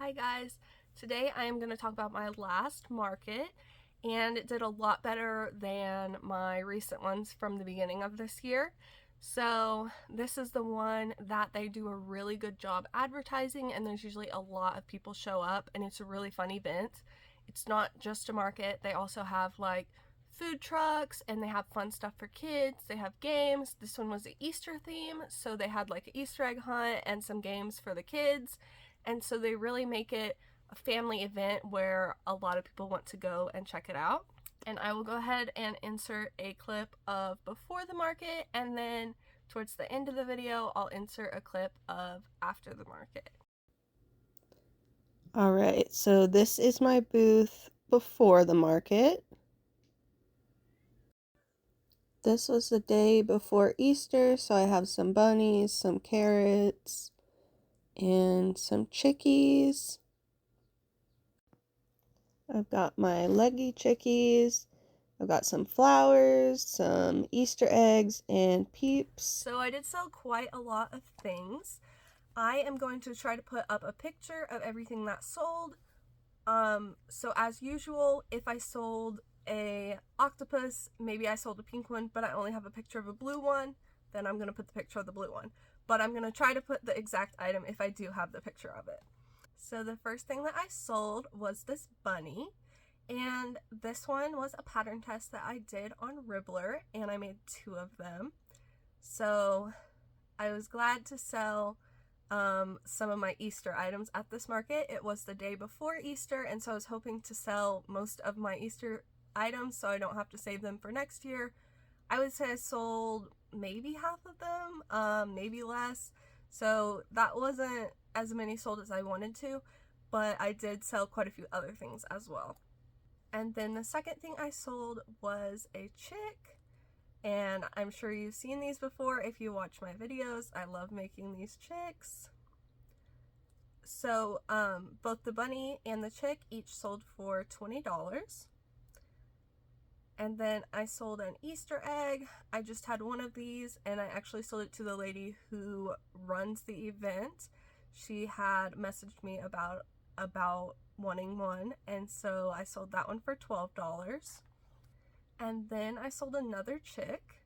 Hi guys, today I am going to talk about my last market, and it did a lot better than my recent ones from the beginning of this year. So this is the one that they do a really good job advertising, and there's usually a lot of people show up, and it's a really fun event. It's not just a market, they also have like food trucks and they have fun stuff for kids. They have games. This one was an Easter theme, so they had like an Easter egg hunt and some games for the kids. And so they really make it a family event where a lot of people want to go and check it out. And I will go ahead and insert a clip of before the market, and then towards the end of the video I'll insert a clip of after the market. Alright, so this is my booth before the market. This was the day before Easter, so I have some bunnies, some carrots, and some chickies. I've got my Leggy Chickies. I've got some flowers, some Easter eggs, and peeps. So I did sell quite a lot of things. I am going to try to put up a picture of everything that sold. So as usual, if I sold a octopus, maybe I sold a pink one, but I only have a picture of a blue one, then I'm going to put the picture of the blue one. But I'm going to try to put the exact item if I do have the picture of it. So the first thing that I sold was this bunny, and this one was a pattern test that I did on Ribblr, and I made 2 of them. So I was glad to sell some of my Easter items at this market. It was the day before Easter, and so I was hoping to sell most of my Easter items so I don't have to save them for next year. I would say I sold maybe half of them, maybe less. So that wasn't as many sold as I wanted to, but I did sell quite a few other things as well. And then the second thing I sold was a chick. And I'm sure you've seen these before if you watch my videos. I love making these chicks. So both the bunny and the chick each sold for $20. And then I sold an Easter egg. I just had one of these, and I actually sold it to the lady who runs the event. She had messaged me about wanting one, and so I sold that one for $12. And then I sold another chick.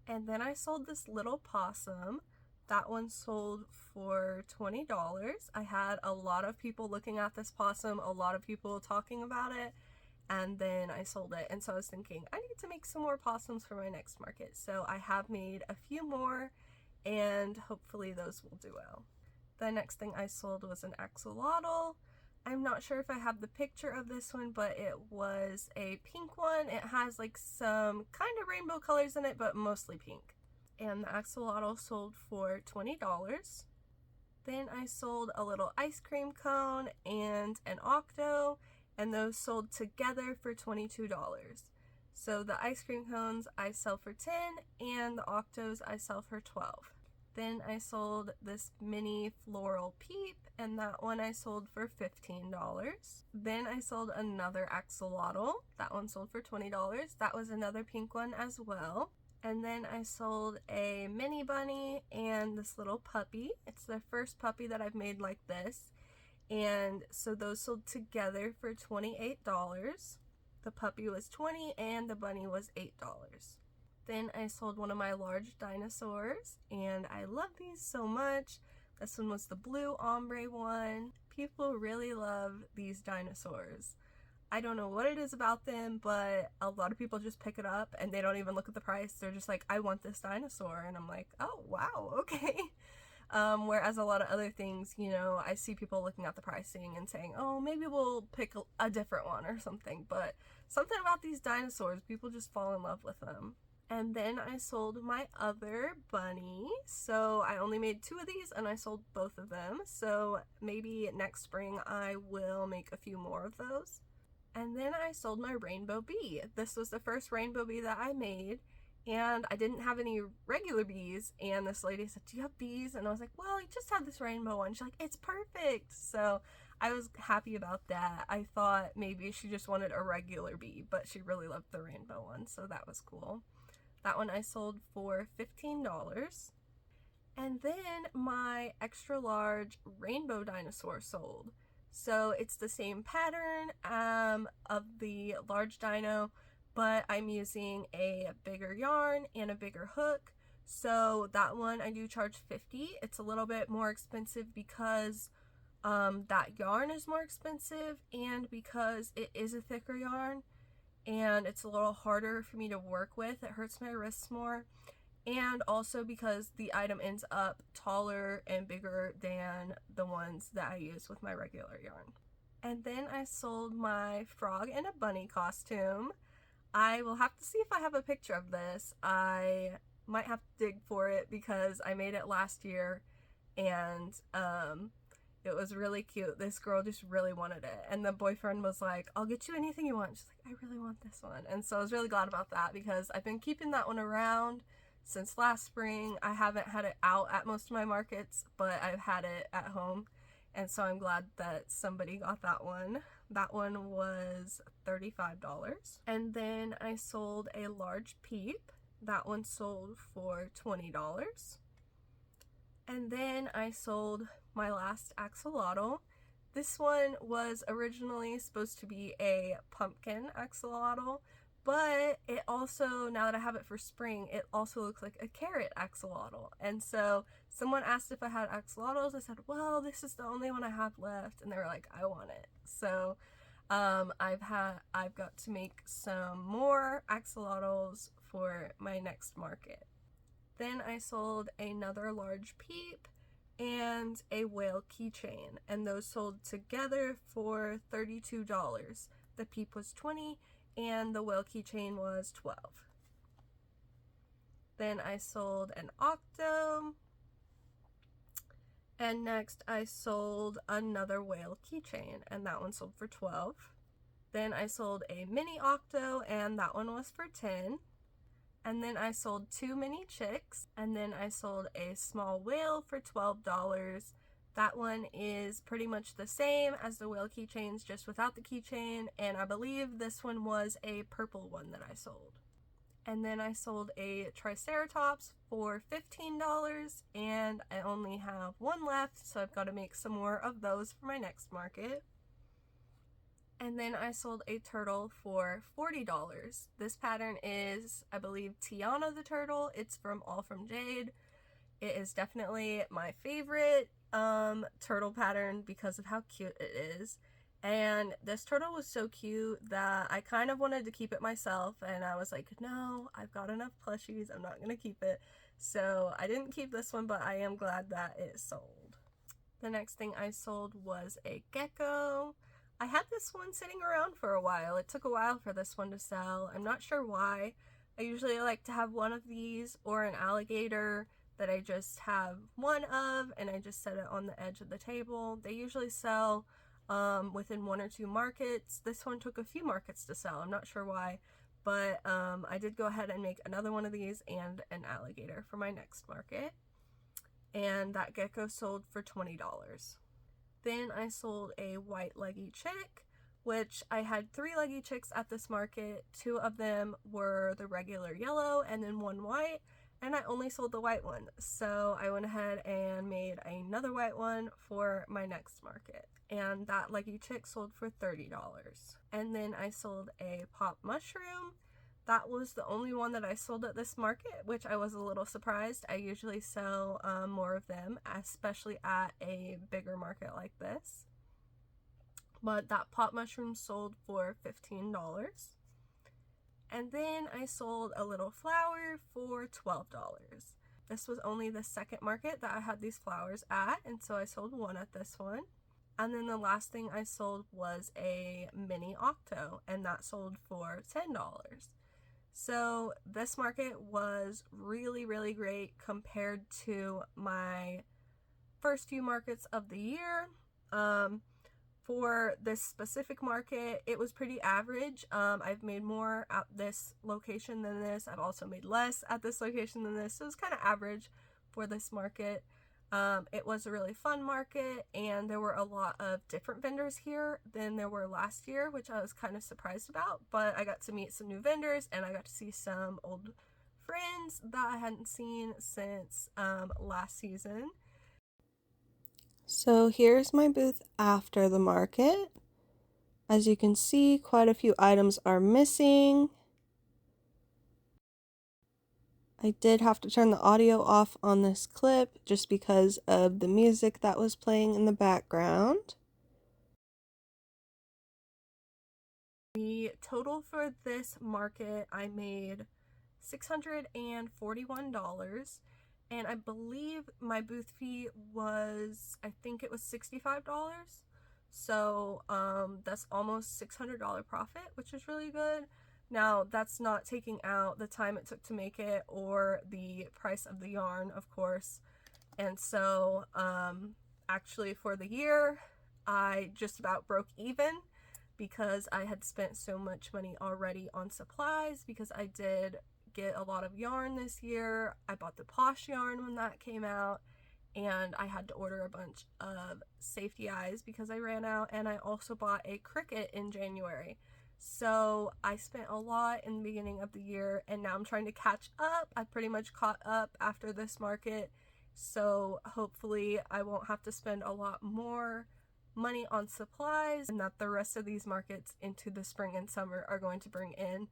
And then I sold this little possum. That one sold for $20. I had a lot of people looking at this possum, a lot of people talking about it, and then I sold it. And so I was thinking, I need to make some more possums for my next market. So I have made a few more, and hopefully those will do well. The next thing I sold was an axolotl. I'm not sure if I have the picture of this one, but it was a pink one. It has like some kind of rainbow colors in it, but mostly pink. And the axolotl sold for $20. Then I sold a little ice cream cone and an Octo, and those sold together for $22. So the ice cream cones I sell for $10, and the Octos I sell for $12. Then I sold this mini floral peep, and that one I sold for $15. Then I sold another axolotl. That one sold for $20. That was another pink one as well. And then I sold a mini bunny and this little puppy. It's the first puppy that I've made like this. And so those sold together for $28. The puppy was $20 and the bunny was $8. Then I sold one of my large dinosaurs, and I love these so much. This one was the blue ombre one. People really love these dinosaurs. I don't know what it is about them, but a lot of people just pick it up and they don't even look at the price. They're just like, I want this dinosaur. And I'm like, oh, wow, okay. Whereas a lot of other things, you know, I see people looking at the pricing and saying, oh, maybe we'll pick a different one or something. But something about these dinosaurs, people just fall in love with them. And then I sold my other bunny. So I only made 2 of these and I sold both of them. So maybe next spring I will make a few more of those. And then I sold my rainbow bee. This was the first rainbow bee that I made, and I didn't have any regular bees, and this lady said, do you have bees? And I was like, well, I just have this rainbow one. She's like, it's perfect. So I was happy about that. I thought maybe she just wanted a regular bee, but she really loved the rainbow one, so that was cool. That one I sold for $15. And then my extra large rainbow dinosaur sold. So it's the same pattern of the large dino, but I'm using a bigger yarn and a bigger hook. So that one I do charge $50. It's a little bit more expensive because that yarn is more expensive, and because it is a thicker yarn and it's a little harder for me to work with. It hurts my wrists more. And also because the item ends up taller and bigger than the ones that I use with my regular yarn. And then I sold my frog and a bunny costume. I will have to see if I have a picture of this. I might have to dig for it because I made it last year, and it was really cute. This girl just really wanted it, and the boyfriend was like, I'll get you anything you want. She's like, I really want this one. And so I was really glad about that because I've been keeping that one around since last spring. I haven't had it out at most of my markets, but I've had it at home, and so I'm glad that somebody got that one. That one was $35. And then I sold a large peep. That one sold for $20. And then I sold my last axolotl. This one was originally supposed to be a pumpkin axolotl, but it also, now that I have it for spring, it also looks like a carrot axolotl. And so someone asked if I had axolotls. I said, well, this is the only one I have left. And they were like, I want it. So I've got to make some more axolotls for my next market. Then I sold another large peep and a whale keychain, and those sold together for $32. The peep was $20 and the whale keychain was $12. Then I sold an octo, and next I sold another whale keychain, and that one sold for $12. Then I sold a mini octo, and that one was for $10. And then I sold 2 mini chicks, and then I sold a small whale for $12. That one is pretty much the same as the whale keychains, just without the keychain, and I believe this one was a purple one that I sold. And then I sold a Triceratops for $15, and I only have one left, so I've got to make some more of those for my next market. And then I sold a turtle for $40. This pattern is, I believe, Tiana the turtle. It's from All From Jade. It is definitely my favorite turtle pattern because of how cute it is. And this turtle was so cute that I kind of wanted to keep it myself, and I was like, no, I've got enough plushies, I'm not going to keep it. So I didn't keep this one, but I am glad that it sold. The next thing I sold was a gecko. I had this one sitting around for a while. It took a while for this one to sell. I'm not sure why. I usually like to have one of these or an alligator that I just have one of, and I just set it on the edge of the table. They usually sell within 1 or 2 markets. This one took a few markets to sell. I'm not sure why, but I did go ahead and make another one of these and an alligator for my next market. And that gecko sold for $20. Then I sold a white leggy chick, which I had 3 leggy chicks at this market. 2 of them were the regular yellow and then 1 white, and I only sold the white one. So I went ahead and made another white one for my next market, and that leggy chick sold for $30. And then I sold a pop mushroom. That was the only one that I sold at this market, which I was a little surprised. I usually sell more of them, especially at a bigger market like this. But that pop mushroom sold for $15. And then I sold a little flower for $12. This was only the second market that I had these flowers at, and so I sold one at this one. And then the last thing I sold was a mini octo, and that sold for $10. So this market was really, really great compared to my first few markets of the year. For this specific market, it was pretty average. I've made more at this location than this. I've also made less at this location than this. So it was kind of average for this market. It was a really fun market, and there were a lot of different vendors here than there were last year, which I was kind of surprised about. But I got to meet some new vendors, and I got to see some old friends that I hadn't seen since last season. So here's my booth after the market. As you can see, quite a few items are missing. I did have to turn the audio off on this clip just because of the music that was playing in the background. The total for this market, I made $641, and I believe my booth fee was, I think it was $65. So that's almost $600 profit, which is really good. Now, that's not taking out the time it took to make it or the price of the yarn, of course. And so actually for the year, I just about broke even because I had spent so much money already on supplies, because I did get a lot of yarn this year. I bought the Posh yarn when that came out, and I had to order a bunch of safety eyes because I ran out, and I also bought a Cricut in January. So I spent a lot in the beginning of the year, and now I'm trying to catch up. I pretty much caught up after this market, so hopefully I won't have to spend a lot more money on supplies, and that the rest of these markets into the spring and summer are going to bring in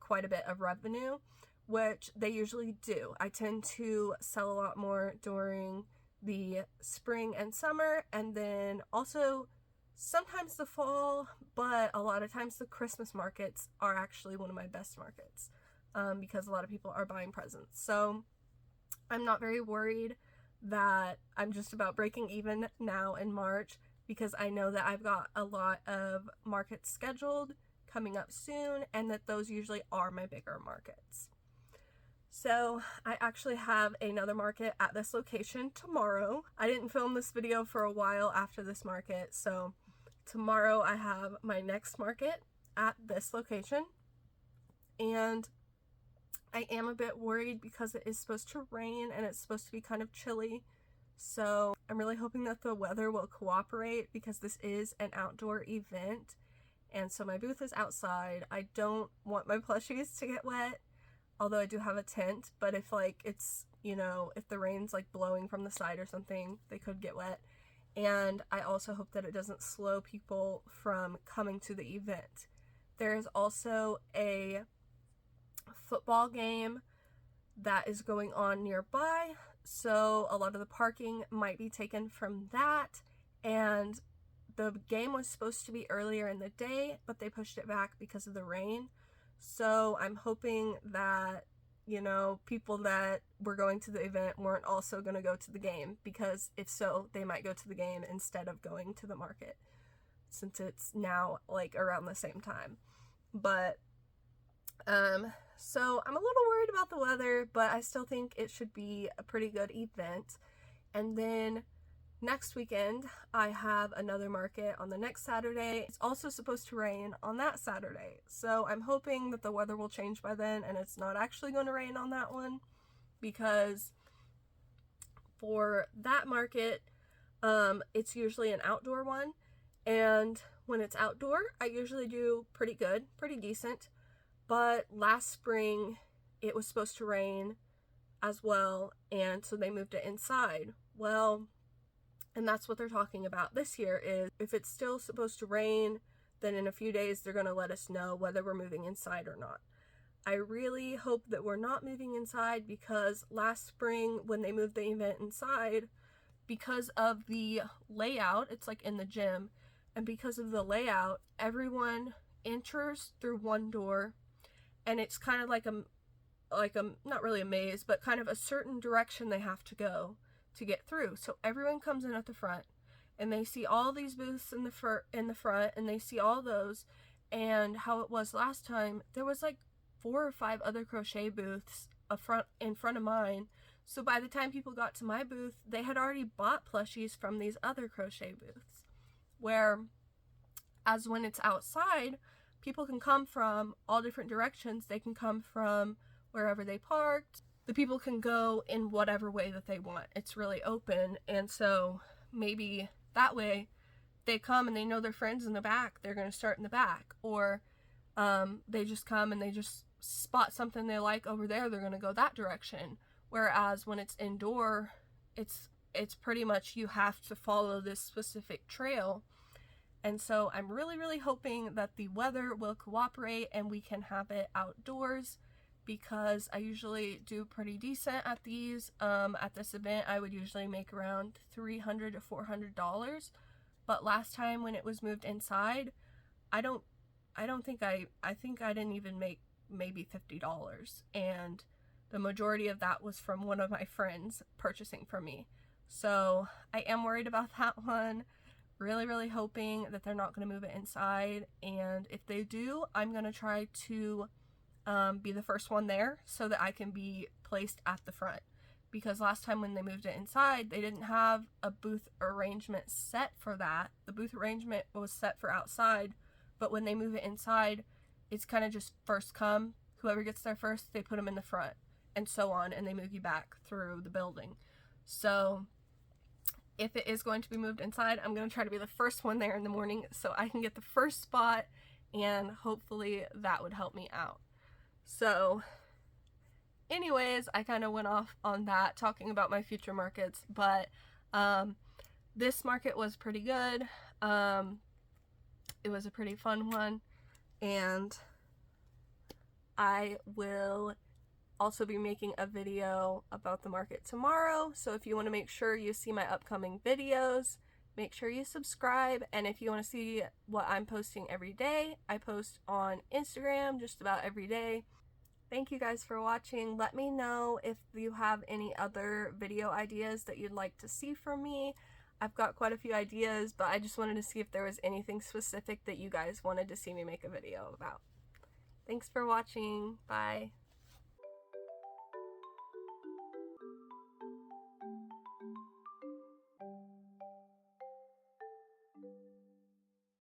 quite a bit of revenue, which they usually do. I tend to sell a lot more during the spring and summer, and then also sometimes the fall, but a lot of times the Christmas markets are actually one of my best markets because a lot of people are buying presents. So I'm not very worried that I'm just about breaking even now in March, because I know that I've got a lot of markets scheduled coming up soon, and that those usually are my bigger markets. So I actually have another market at this location tomorrow. I didn't film this video for a while after this market, so tomorrow I have my next market at this location, and I am a bit worried because it is supposed to rain and it's supposed to be kind of chilly. So I'm really hoping that the weather will cooperate, because this is an outdoor event. And so my booth is outside. I don't want my plushies to get wet, although I do have a tent. But if like it's, you know, if the rain's like blowing from the side or something, they could get wet. And I also hope that it doesn't slow people from coming to the event. There is also a football game that is going on nearby, so a lot of the parking might be taken from that, and the game was supposed to be earlier in the day, but they pushed it back because of the rain. So I'm hoping that, you know, people that were going to the event weren't also going to go to the game, because if so, they might go to the game instead of going to the market, since it's now like around the same time. But so I'm a little worried about the weather, but I still think it should be a pretty good event. And then next weekend, I have another market on the next Saturday. It's also supposed to rain on that Saturday. So I'm hoping that the weather will change by then and it's not actually going to rain on that one, because for that market, it's usually an outdoor one. And when it's outdoor, I usually do pretty good, pretty decent. But last spring, it was supposed to rain as well, and so they moved it inside. Well, and that's what they're talking about this year, is if it's still supposed to rain, then in a few days they're going to let us know whether we're moving inside or not. I really hope that we're not moving inside, because last spring when they moved the event inside, because of the layout, it's like in the gym, and because of the layout, everyone enters through one door, and it's kind of like a not really a maze, but kind of a certain direction they have to go to get through. So everyone comes in at the front, and they see all these booths in the front, and they see all those. And how it was last time, there was like 4 or 5 other crochet booths in front of mine. So by the time people got to my booth, they had already bought plushies from these other crochet booths. Where, as when it's outside, people can come from all different directions. They can come from wherever they parked. The people can go in whatever way that they want. It's really open, and so maybe that way they come and they know their friends in the back, they're going to start in the back. Or They just come and they just spot something they like over there, they're gonna go that direction. Whereas when it's indoor, it's pretty much you have to follow this specific trail. And so I'm really hoping that the weather will cooperate and we can have it outdoors, because I usually do pretty decent at these. At this event I would usually make around $300 to $400, but last time when it was moved inside, I think I didn't even make maybe $50, and the majority of that was from one of my friends purchasing from me. So I am worried about that one. Really hoping that they're not going to move it inside, and if they do, I'm going to try to be the first one there so that I can be placed at the front, because last time when they moved it inside, they didn't have a booth arrangement set for that. The booth arrangement was set for outside, but when they move it inside, it's kind of just first come. Whoever gets there first, they put them in the front, and so on, and they move you back through the building. So if it is going to be moved inside, I'm going to try to be the first one there in the morning so I can get the first spot, and hopefully that would help me out. So anyways, I kind of went off on that talking about my future markets, but this market was pretty good. It was a pretty fun one, and I will also be making a video about the market tomorrow. So if you want to make sure you see my upcoming videos, make sure you subscribe. And if you want to see what I'm posting every day, I post on Instagram just about every day. Thank you guys for watching. Let me know if you have any other video ideas that you'd like to see from me. I've got quite a few ideas, but I just wanted to see if there was anything specific that you guys wanted to see me make a video about. Thanks for watching. Bye.